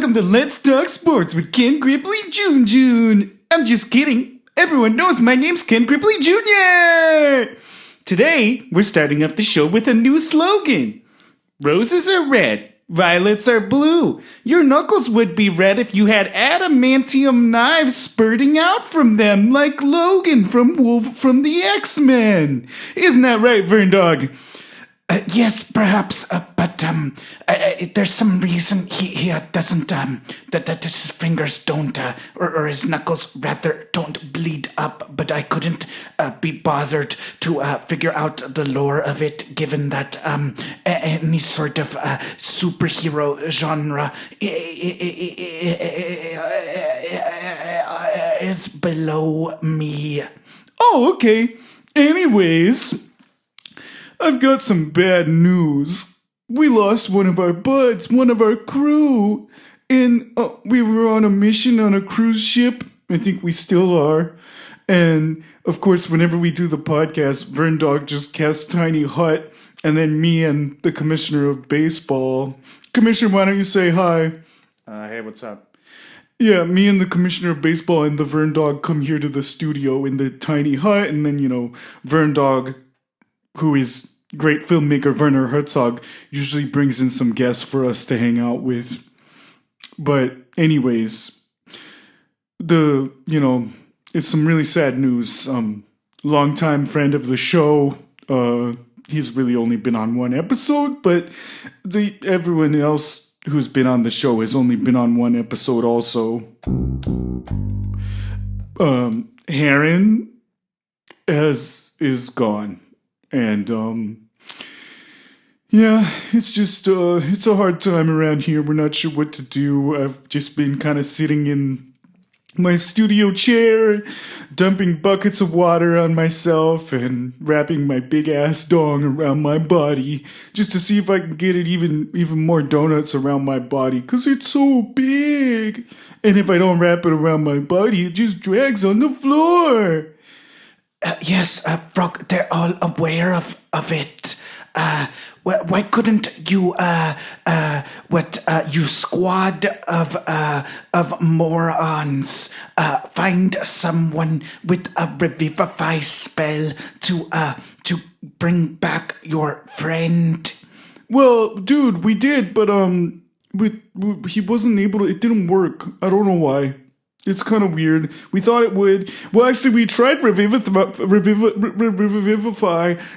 welcome to Let's Talk Sports with Ken Grippli Jr. I'm just kidding. Everyone knows my name's Ken Grippli Jr. Today, we're starting off the show with a new slogan. Roses are red, violets are blue. Your knuckles would be red if you had adamantium knives spurting out from them like Logan from Wolf from the X-Men. Isn't that right, Verndog? Yes, perhaps, but there's some reason he doesn't, that his fingers don't, or his knuckles rather don't bleed up, but I couldn't be bothered to figure out the lore of it, given that any sort of superhero genre is below me. Oh, okay. Anyways, I've got some bad news. We lost one of our buds, one of our crew, and we were on a mission on a cruise ship. I think we still are. And, of course, whenever we do the podcast, Verndog just casts Tiny Hut, and then me and the Commissioner of Baseball. Commissioner, why don't you say hi? Hey, what's up? Yeah, me and the Commissioner of Baseball and the Verndog come here to the studio in the Tiny Hut, and then, Verndog, who is great filmmaker Werner Herzog, usually brings in some guests for us to hang out with. But anyways, it's some really sad news. Longtime friend of the show, he's really only been on one episode, but everyone else who's been on the show has only been on one episode also. Harrin is gone. And, it's just, it's a hard time around here. We're not sure what to do. I've just been kind of sitting in my studio chair, dumping buckets of water on myself and wrapping my big ass dong around my body just to see if I can get it even more donuts around my body, because it's so big. And if I don't wrap it around my body, it just drags on the floor. Yes, Frog, they're all aware of it. Why couldn't you, you squad of morons, find someone with a revivify spell to bring back your friend? Well, dude, we did, but he wasn't able to. It didn't work. I don't know why. It's kind of weird. We thought it would. Well, actually, we tried Revivify,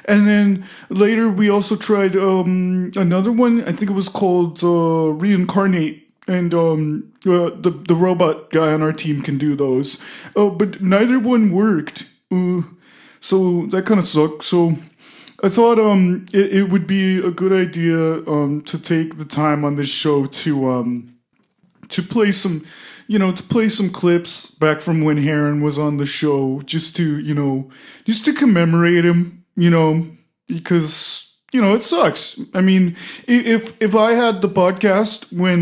and then later we also tried another one. I think it was called Reincarnate, and the robot guy on our team can do those. But neither one worked. So that kind of sucked. So I thought it would be a good idea to take the time on this show to play some. To play some clips back from when Harrin was on the show, just to commemorate him, because, it sucks. I mean, if I had the podcast when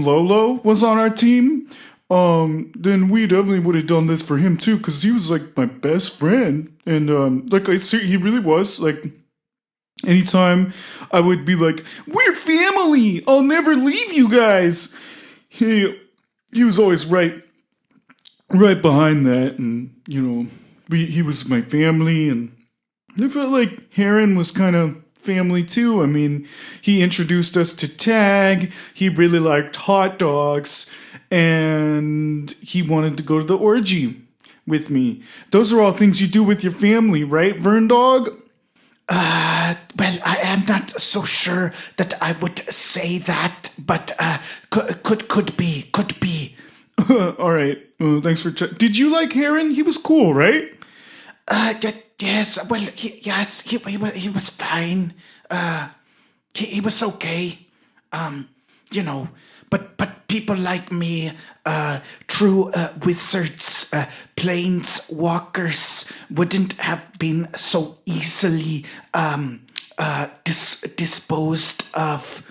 Lolo was on our team, then we definitely would have done this for him too, because he was like my best friend. And, he really was, like, anytime I would be like, we're family, I'll never leave you guys. He was always right behind that, and he was my family, and I felt like Harrin was kind of family too. I mean, he introduced us to tag. He really liked hot dogs, and he wanted to go to the orgy with me. Those are all things you do with your family, right, Verndog? Well, I am not so sure that I would say that, but could be. All right. Thanks for did you like Harrin? He was cool, right? Yes. Well, he was fine. He was okay. But people like me, true wizards, planeswalkers, wouldn't have been so easily disposed of.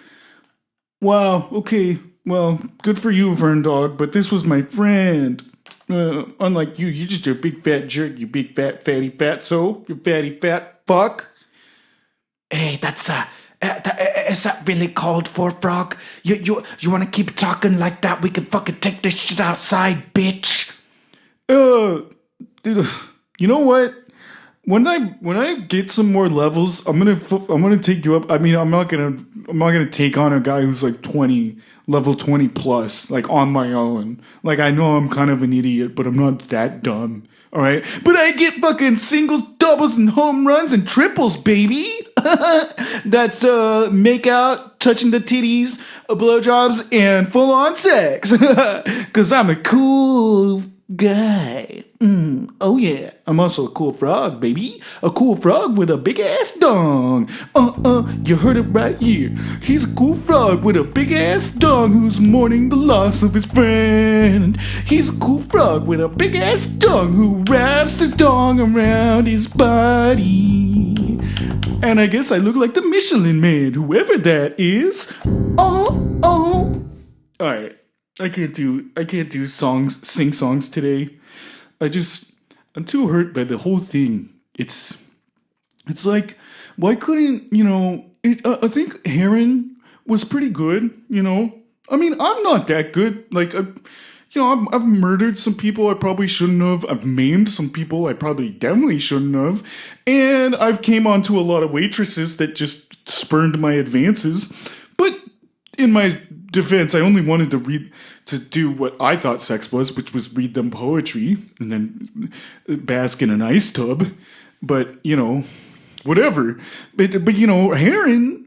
Wow, okay. Well, good for you, Verndog, but this was my friend. Unlike you, you're just a big fat jerk, you big fat fatty fatso, you fatty fat fuck. Hey, that's Is that really called for, Frog? You want to keep talking like that? We can fucking take this shit outside, bitch. Dude, you know what? When I get some more levels, I'm gonna take you up. I mean, I'm not gonna take on a guy who's like level 20 plus, like on my own. Like I know I'm kind of an idiot, but I'm not that dumb. All right, but I get fucking singles, doubles, and home runs and triples, baby. That's make out, touching the titties, blowjobs, and full on sex. Cause I'm a cool guy. Oh yeah, I'm also a cool frog, baby. A cool frog with a big ass dong. You heard it right here. He's a cool frog with a big ass dong who's mourning the loss of his friend. He's a cool frog with a big ass dong who wraps his dong around his body. And I guess I look like the Michelin Man, whoever that is. Oh. Alright. I can't do sing songs today. I'm too hurt by the whole thing. It's like, why couldn't, I think Harrin was pretty good, I mean, I'm not that good. Like, I've murdered some people I probably shouldn't have. I've maimed some people I probably definitely shouldn't have. And I've came onto a lot of waitresses that just spurned my advances. But in my defense, I only wanted to do what I thought sex was, which was read them poetry and then bask in an ice tub. But, whatever. But Harrin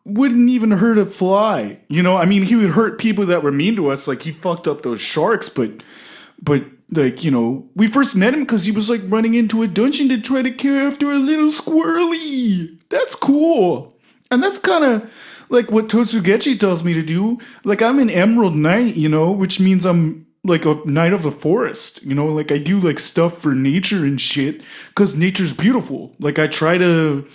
wouldn't even hurt a fly. I mean, he would hurt people that were mean to us. Like, he fucked up those sharks, but like, we first met him because he was like running into a dungeon to try to care after a little squirrely. That's cool. And that's kind of like what Totsugechi tells me to do. Like, I'm an Emerald Knight, which means I'm like a knight of the forest. Like I do like stuff for nature and shit because nature's beautiful. Like I try to,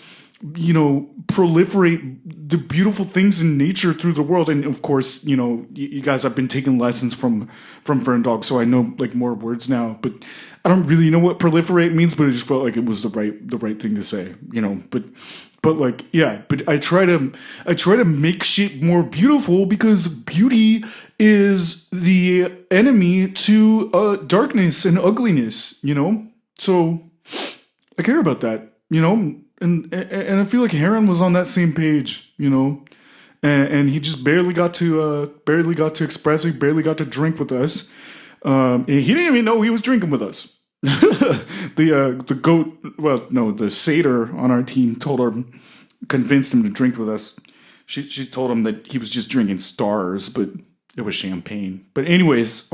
proliferate the beautiful things in nature through the world. And of course, you guys have been taking lessons from Fern Dog, so I know like more words now. But I don't really know what proliferate means, but it just felt like it was the right thing to say, But like, yeah, but I try to make shit more beautiful because beauty is the enemy to darkness and ugliness, So I care about that, and I feel like Harrin was on that same page, and he just barely got to express it, barely got to drink with us. He didn't even know he was drinking with us. The goat, the satyr on our team convinced him to drink with us. She told him that he was just drinking stars, but it was champagne. But anyways,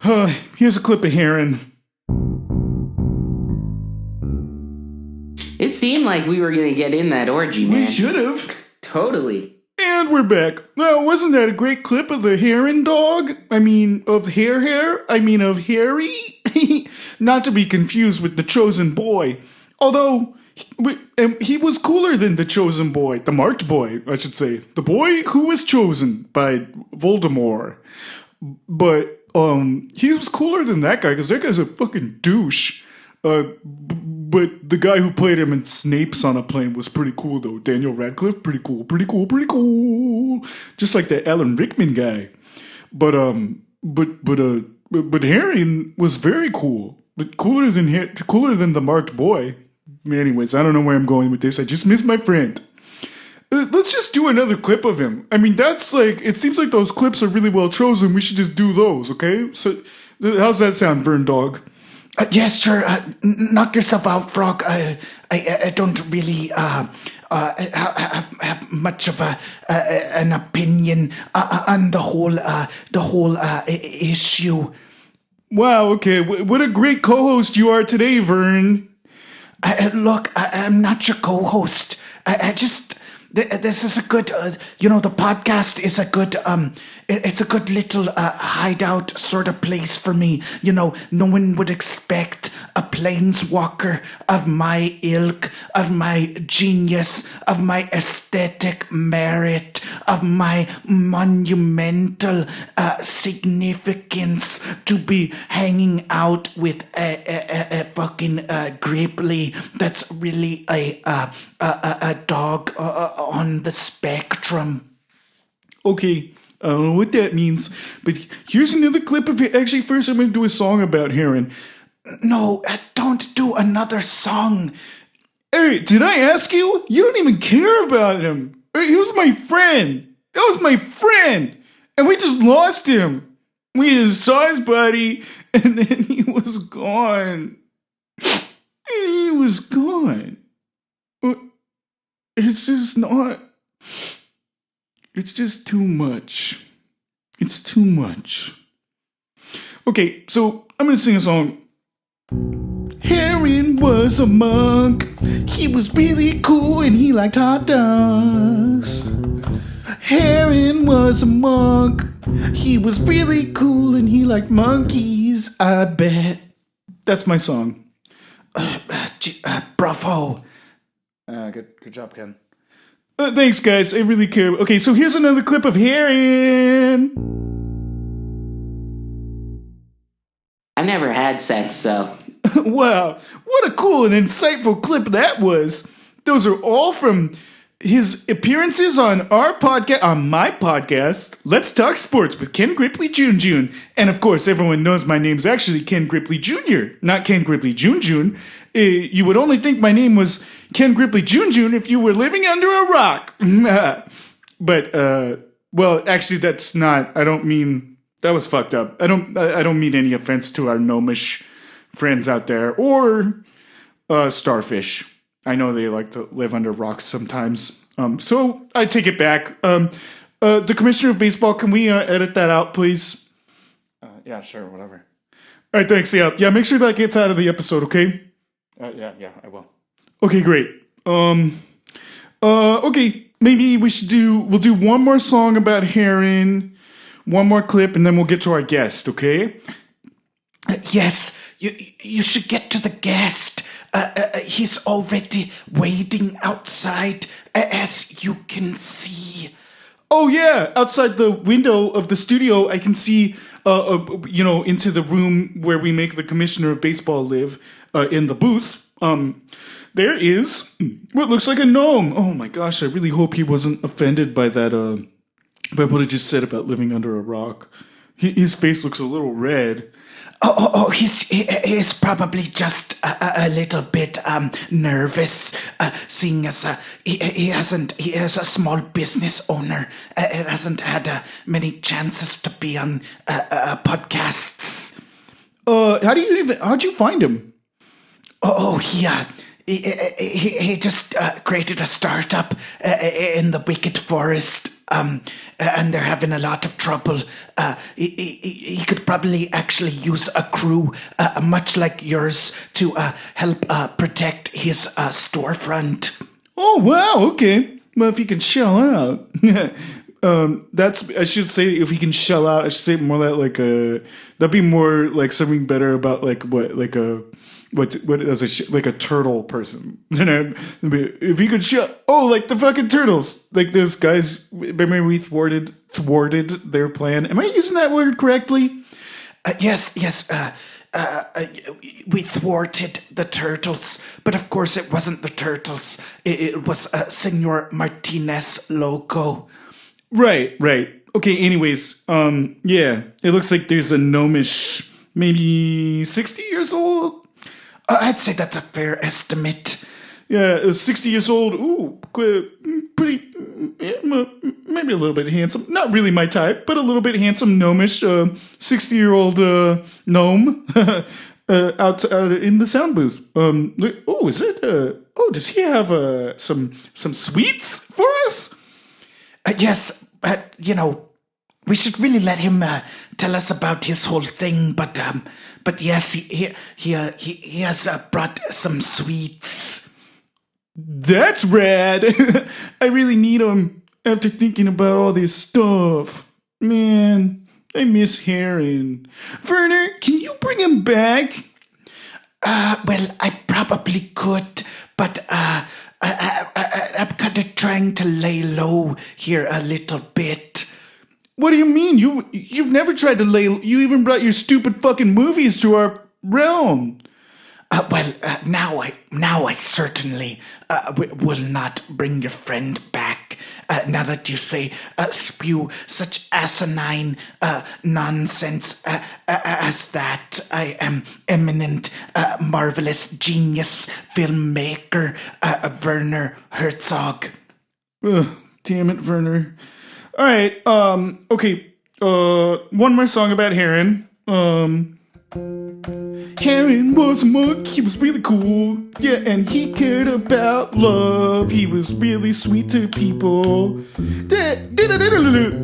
here's a clip of Harrin. It seemed like we were going to get in that orgy, man. We should have. Totally. And we're back. Well, wasn't that a great clip of the Harrin dog? I mean, of hair? I mean, of Harry? Not to be confused with the chosen boy. Although, he was cooler than the chosen boy. The marked boy, I should say. The boy who was chosen by Voldemort. But, he was cooler than that guy, because that guy's a fucking douche. But the guy who played him in Snape's on a Plane was pretty cool, though. Daniel Radcliffe, pretty cool. Just like that Alan Rickman guy. But Harry was very cool. But cooler than the marked boy. Anyways, I don't know where I'm going with this. I just missed my friend. Let's just do another clip of him. I mean, that's like, it seems like those clips are really well chosen. We should just do those, okay? So, how's that sound, Vern Dog? Yes, sure. Knock yourself out, Frog. I don't really have much of an opinion on the whole issue. Wow. Okay. What a great co-host you are today, Vern. Look, I'm not your co-host. I just This is a good, the podcast is a good, it's a good little hideout sort of place for me. No one would expect a planeswalker of my ilk, of my genius, of my aesthetic merit, of my monumental significance to be hanging out with a fucking Grippli that's really a dog on the spectrum. Okay, I don't know what that means, but here's another clip of it. Actually, first I'm going to do a song about Harrin. No, don't do another song. Hey, did I ask you? You don't even care about him. He was my friend. That was my friend. And we just lost him. We saw his body, and then he was gone. And he was gone. It's just not... It's just too much. It's too much. Okay, so I'm gonna sing a song. Harrin was a monk. He was really cool and he liked hot dogs. Harrin was a monk. He was really cool and he liked monkeys, I bet. That's my song. Bravo. Good job, Ken. Thanks, guys. I really care. Okay, so here's another clip of Harrin. I've never had sex, so. Wow, what a cool and insightful clip that was. Those are all from his appearances on our podcast, on my podcast, Let's Talk Sports with Ken Grippli Jr. And of course, everyone knows my name's actually Ken Grippli Jr., not Ken Grippli Jr. You would only think my name was Ken Grippli Jr. if you were living under a rock. But, well, actually, that's not, I don't mean, that was fucked up. I don't mean any offense to our gnomish friends out there, or starfish. I know they like to live under rocks sometimes. So I take it back. The commissioner of baseball, can we edit that out, please? Yeah, sure, whatever. All right, thanks. Yeah, make sure that gets out of the episode, okay? Yeah, I will. Okay, great. Okay, maybe we'll do one more song about Harrin, one more clip, and then we'll get to our guest, okay? Yes, you should get to the guest. He's already waiting outside, as you can see. Oh yeah, outside the window of the studio, I can see, into the room where we make the commissioner of baseball live, in the booth. There is what looks like a gnome. Oh my gosh, I really hope he wasn't offended by that, by what I just said about living under a rock. His face looks a little red. He's probably just a little bit nervous, seeing as he is a small business owner, and hasn't had many chances to be on podcasts. How'd you find him? He just created a startup in the Wicked Forest. And they're having a lot of trouble. He could probably actually use a crew, much like yours, to help protect his storefront. Oh, wow, okay. Well, if he can shell out. I should say, if he can shell out, I should say more that'd be more like something better about like a turtle person. If he could like the fucking turtles, like those guys. Remember we thwarted their plan. Am I using that word correctly? Yes. We thwarted the turtles, but of course it wasn't the turtles. It was Senor Martinez Loco. Right. Okay. Anyways, yeah, it looks like there's a gnomish, maybe 60 years old. I'd say that's a fair estimate. Yeah, 60 years old. Ooh, pretty, maybe a little bit handsome. Not really my type, but a little bit handsome, gnomish, 60-year-old gnome out in the sound booth. Is it? Does he have some sweets for us? Yes, we should really let him tell us about his whole thing. But yes, he has brought some sweets. That's rad. I really need him after thinking about all this stuff. Man, I miss Harrin. Werner, can you bring him back? Well, I probably could, but I'm kind of trying to lay low here a little bit. What do you mean? You've never tried to lay. You even brought your stupid fucking movies to our realm. Now I certainly will not bring your friend back. Now that you say spew such asinine nonsense as that, I am eminent, marvelous genius filmmaker Werner Herzog. Damn it, Werner. All right. Okay. One more song about Harrin. Harrin was a monk, he was really cool. Yeah, and he cared about love. He was really sweet to people.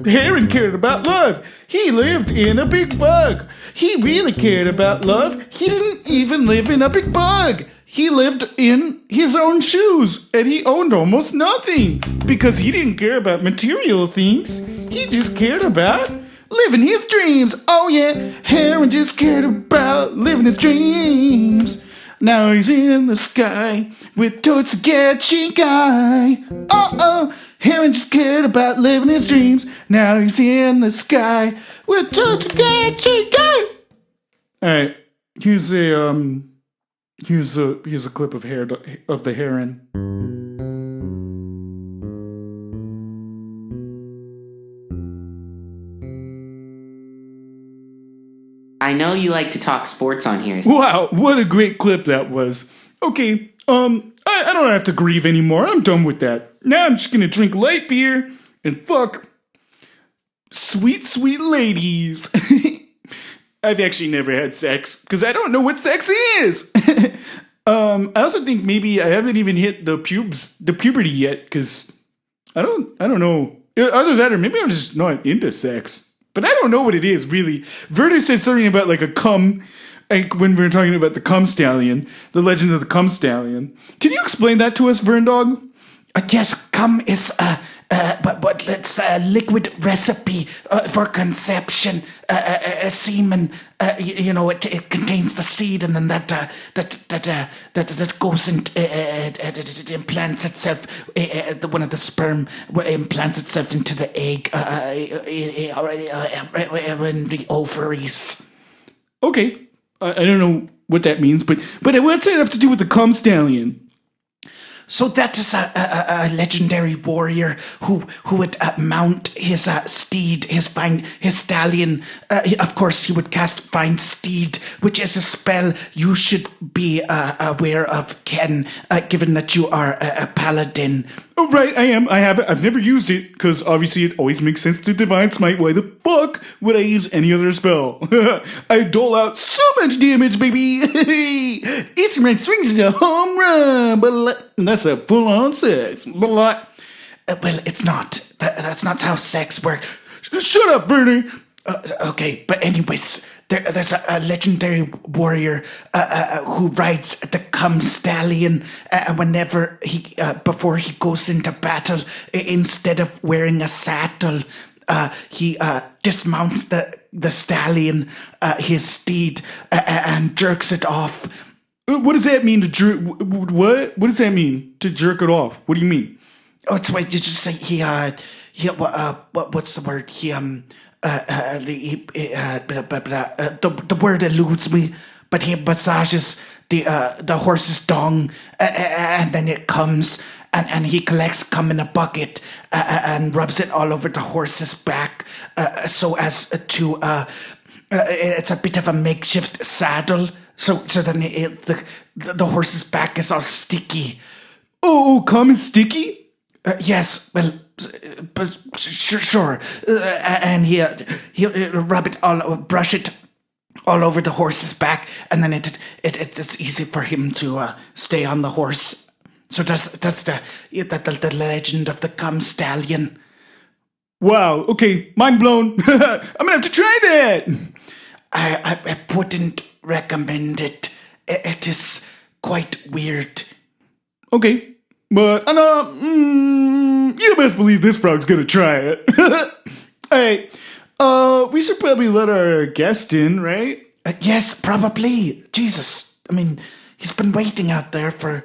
Harrin cared about love. He lived in a big bug. He really cared about love. He didn't even live in a big bug. He lived in his own shoes, and he owned almost nothing because he didn't care about material things. He just cared about living his dreams. Oh yeah, Harrin just cared about living his dreams. Now he's in the sky with Totsugetchi guy. Oh, Harrin just cared about living his dreams. Now he's in the sky with Totsugetchi guy. All right, here's a clip of the Harrin. I know you like to talk sports on here. Wow, what a great clip that was. Okay, I don't have to grieve anymore. I'm done with that. Now I'm just gonna drink light beer and fuck sweet, sweet ladies. I've actually never had sex because I don't know what sex is. I also think maybe I haven't even hit the puberty yet because I don't know. Other than that, or maybe I'm just not into sex. But I don't know what it is, really. Werner said something about like a cum, like when we were talking about the cum stallion, the legend of the cum stallion. Can you explain that to us, Verndog? Yes, cum is but it's a liquid recipe for conception. Semen, it contains the seed, and then that goes into it implants itself. One of the sperm implants itself into the egg in the ovaries. Okay, I don't know what that means, but what's it have to do with the cum stallion? So that is a legendary warrior who would mount his steed, his stallion. Of course, he would cast Find Steed, which is a spell you should be aware of, Ken, given that you are a paladin. Oh, right, I am. I have it. I've never used it, because obviously it always makes sense to Divine Smite. Why the fuck would I use any other spell? I dole out so much damage, baby! Each man swings a home run, but that's a full-on sex. Well, it's not. That's not how sex works. Shut up, Werner! Okay, but anyways, there's a legendary warrior who rides the cum stallion whenever before he goes into battle. Instead of wearing a saddle, he dismounts the stallion, his steed, and jerks it off. What does that mean to jerk? What does that mean to jerk it off? What do you mean? Oh, it's wait. You just say what's the word? The word eludes me, but he massages the horse's dong, and then it comes, and he collects cum in a bucket and rubs it all over the horse's back, so as to it's a bit of a makeshift saddle. So then the horse's back is all sticky. Oh, cum is sticky? Yes, well, but sure. And he'll rub it all, brush it all over the horse's back, and then it's easy for him to stay on the horse. So that's the legend of the cum stallion. Wow. Okay, mind blown. I'm gonna have to try that. I wouldn't recommend it. It is quite weird. Okay. But you best believe this frog's gonna try it. Hey, we should probably let our guest in, right? Yes, probably. Jesus. I mean, he's been waiting out there for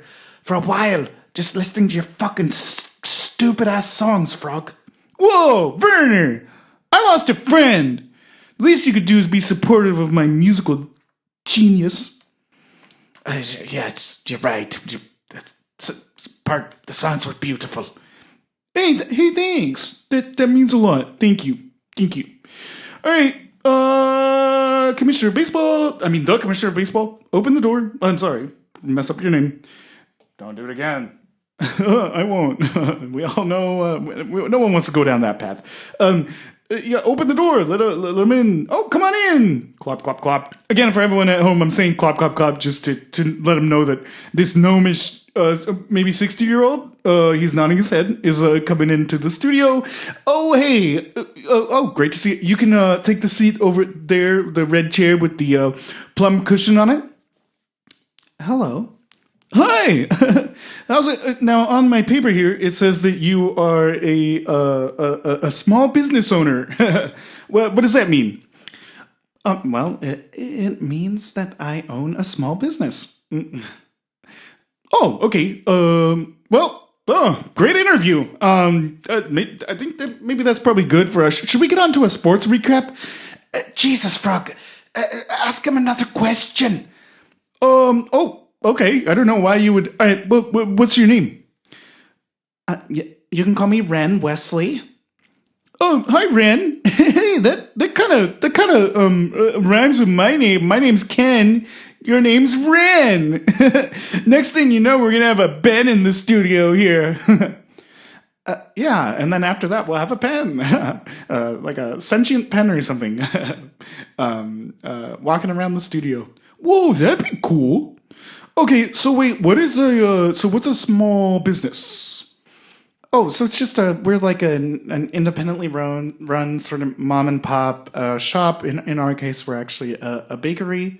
a while, just listening to your fucking stupid-ass songs, Frog. Whoa, Werner! I lost a friend! The least you could do is be supportive of my musical genius. Yeah, you're right. The songs were beautiful. Hey, thanks. That means a lot. Thank you. All right, the Commissioner of Baseball, open the door. I'm sorry, mess up your name. Don't do it again. I won't. We all know no one wants to go down that path. Yeah, open the door. Let them in. Oh, come on in. Clop, clop, clop. Again, for everyone at home, I'm saying clop, clop, clop just to let them know that this gnomish, maybe 60-year-old, he's nodding his head, is coming into the studio. Oh, hey. Great to see you. You can take the seat over there, the red chair with the plum cushion on it. Hello. Hi. How's it? Now, on my paper here, it says that you are a small business owner. What does that mean? Well, it means that I own a small business. Oh, okay. Great interview. I think that maybe that's probably good for us. Should we get on to a sports recap? Jesus, Frog. Ask him another question. Okay, I don't know why you would. All right, what's your name? You can call me Ren Westley. Oh, hi, Ren. Hey, that kind of rhymes with my name. My name's Ken. Your name's Ren. Next thing you know, we're gonna have a Ben in the studio here. Yeah, and then after that, we'll have a pen, like a sentient pen or something, walking around the studio. Whoa, that'd be cool. Okay, so wait, what's a small business? Oh, so it's just we're like an independently run sort of mom and pop shop. In our case, we're actually a bakery,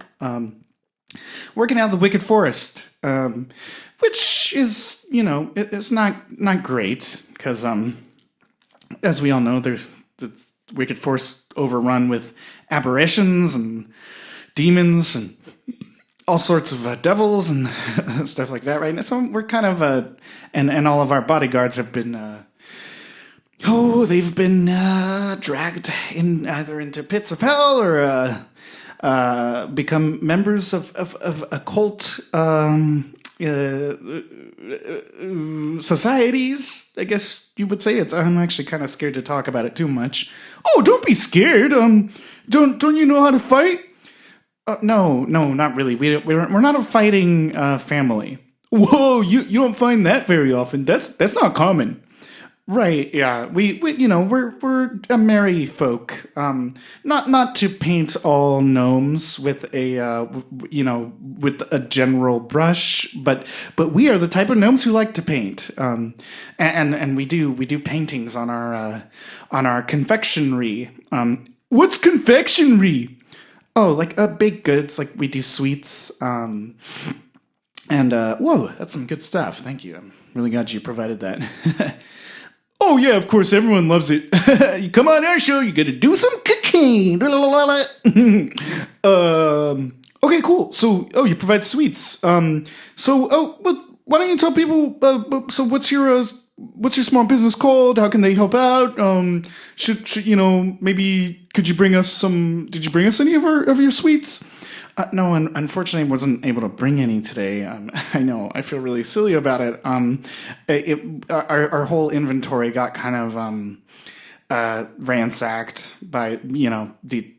working out of the Wicked Forest, which is, it's not great because as we all know, there's the Wicked Forest overrun with aberrations and demons and all sorts of devils and stuff like that, right? And so we're kind of and all of our bodyguards have been they've been dragged in either into pits of hell or become members of occult societies, I guess you would say. I'm actually kind of scared to talk about it too much. Oh, don't be scared. Don't you know how to fight? No, not really. We're not a fighting family. Whoa, you don't find that very often. That's not common. Right? Yeah. We're a merry folk. Not to paint all gnomes with with a general brush, but we are the type of gnomes who like to paint. And we do paintings on our confectionery. What's confectionery? Oh, like baked goods, like we do sweets, and whoa, that's some good stuff. Thank you. I'm really glad you provided that. Oh yeah, of course, everyone loves it. You come on our show, you got to do some cocaine. Okay, cool. So, you provide sweets. Why don't you tell people? So, what's your small business called? How can they help out? Should maybe could you bring us some? Did you bring us any of your sweets? No, unfortunately, I wasn't able to bring any today. I know, I feel really silly about it. Our whole inventory got kind of ransacked by the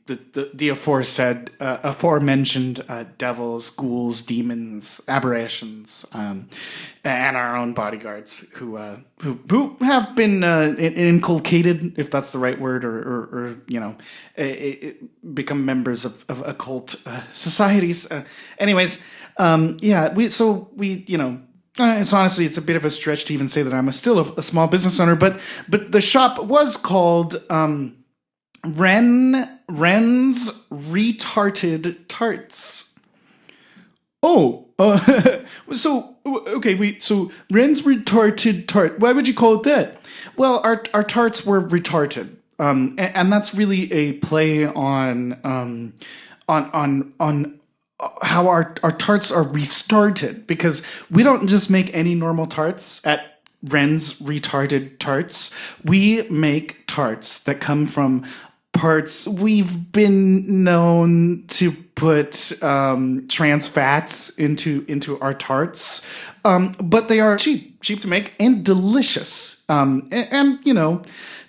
aforementioned devils, ghouls, demons, aberrations, and our own bodyguards who have been inculcated, if that's the right word, or become members of occult societies. Anyways, it's a bit of a stretch to even say that I'm still a small business owner, but the shop was called Ren's Retarted Tarts. Oh, so Ren's retarded tart. Why would you call it that? Well, our tarts were retarded, and that's really a play on how our tarts are restarted, because we don't just make any normal tarts at Ren's Retarded Tarts. We make tarts that come from parts we've been known to put trans fats into our tarts, but they are cheap to make and delicious. And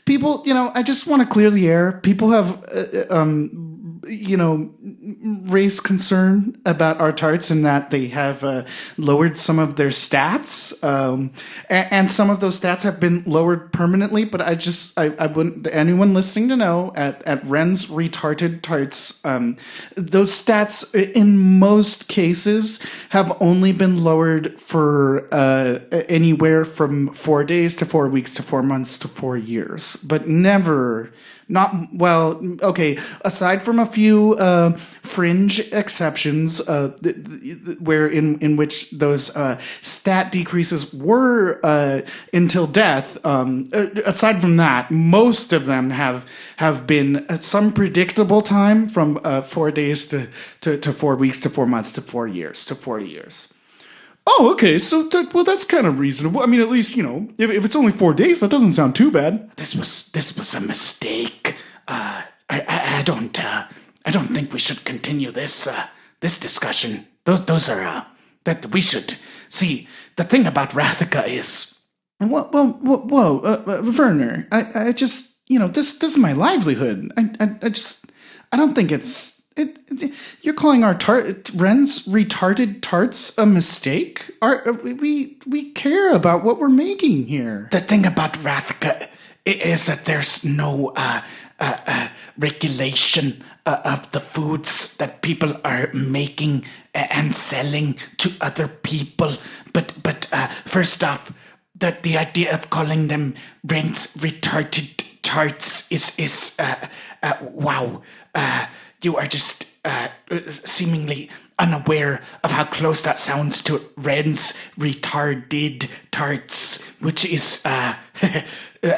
people, I just want to clear the air. People have raised concern about our tarts in that they have lowered some of their stats, and some of those stats have been lowered permanently. But I wouldn't anyone listening to know at Ren's Retarded Tarts, those stats in most cases have only been lowered for anywhere from 4 days to 4 weeks to 4 months to 4 years, but never. Not well. Okay. Aside from a few fringe exceptions, where in which those stat decreases were until death. Aside from that, most of them have been some predictable time from 4 days to 4 weeks to 4 months to 4 years to 40 years. Oh, okay. So, that's kind of reasonable. I mean, at least if it's only 4 days, that doesn't sound too bad. This was a mistake. I don't think we should continue this discussion. Those are that we should see. The thing about Rathica is, Whoa, Werner. I just this is my livelihood. I don't think it's. You're calling our Ren's Retarded Tarts a mistake? We care about what we're making here. The thing about Rathica is that there's no regulation of the foods that people are making and selling to other people. But first off, the idea of calling them Ren's Retarded Tarts is wow. You are just seemingly unaware of how close that sounds to Ren's Retarded Tarts, which is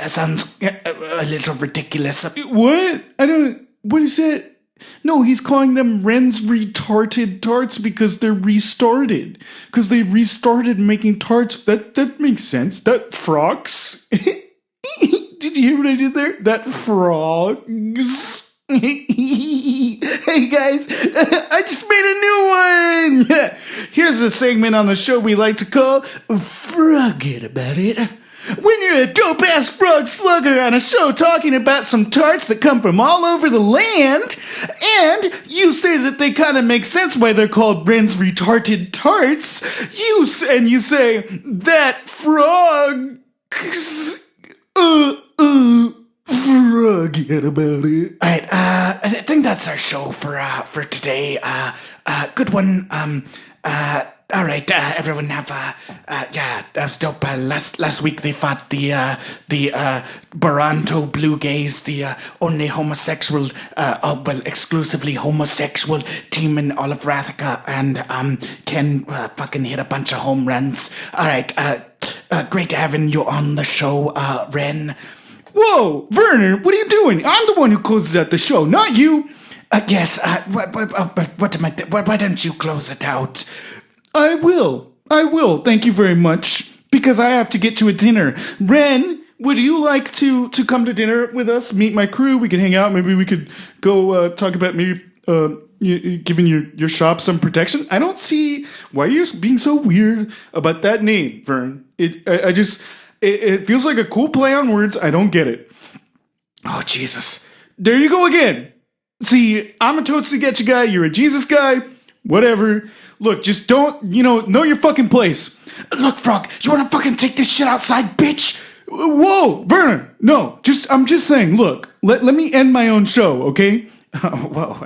sounds a little ridiculous. What? What is it? No, he's calling them Ren's Retarded Tarts because they're restarted. Because they restarted making tarts. That makes sense. That frogs. Did you hear what I did there? That frogs. Hey guys, I just made a new one. Here's a segment on the show we like to call Forget About It. When you're a dope-ass frog slugger on a show talking about some tarts that come from all over the land, and you say that they kind of make sense why they're called Ren's Retarded Tarts, you say, that frog... Forget about it. All right, I think that's our show for today. Good one. All right, everyone have that was dope. Last week they fought the Baranto Blue Gays, the only homosexual, exclusively homosexual team in all of Rathica, and Ken fucking hit a bunch of home runs. All right, great having you on the show, Ren. Whoa, Werner, what are you doing? I'm the one who closes out the show, not you. Yes. Why don't you close it out? I will. Thank you very much. Because I have to get to a dinner. Ren, would you like to come to dinner with us? Meet my crew. We can hang out. Maybe we could go talk about maybe giving your shop some protection. I don't see why you're being so weird about that name, Vern. It feels like a cool play on words. I don't get it. Oh, Jesus. There you go again. See, I'm a totally get you guy. You're a Jesus guy. Whatever. Look, just don't, know your fucking place. Look, Frog, you want to fucking take this shit outside, bitch? Whoa, Werner. No, I'm just saying, look, let me end my own show, okay? Whoa,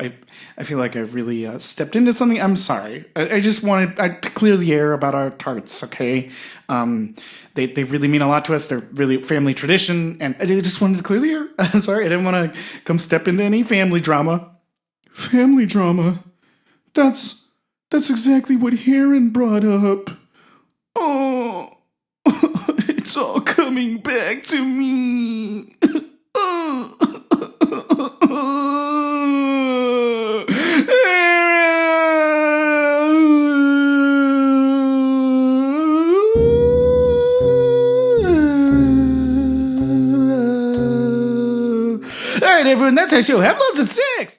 I feel like I really stepped into something. I'm sorry. I just wanted to clear the air about our tarts, okay? They really mean a lot to us. They're really family tradition, and I just wanted to clear the air. I'm sorry. I didn't want to come step into any family drama. Family drama? That's That's exactly what Harrin brought up. Oh, it's all coming back to me. All right, everyone, that's our show. Have lots of sex.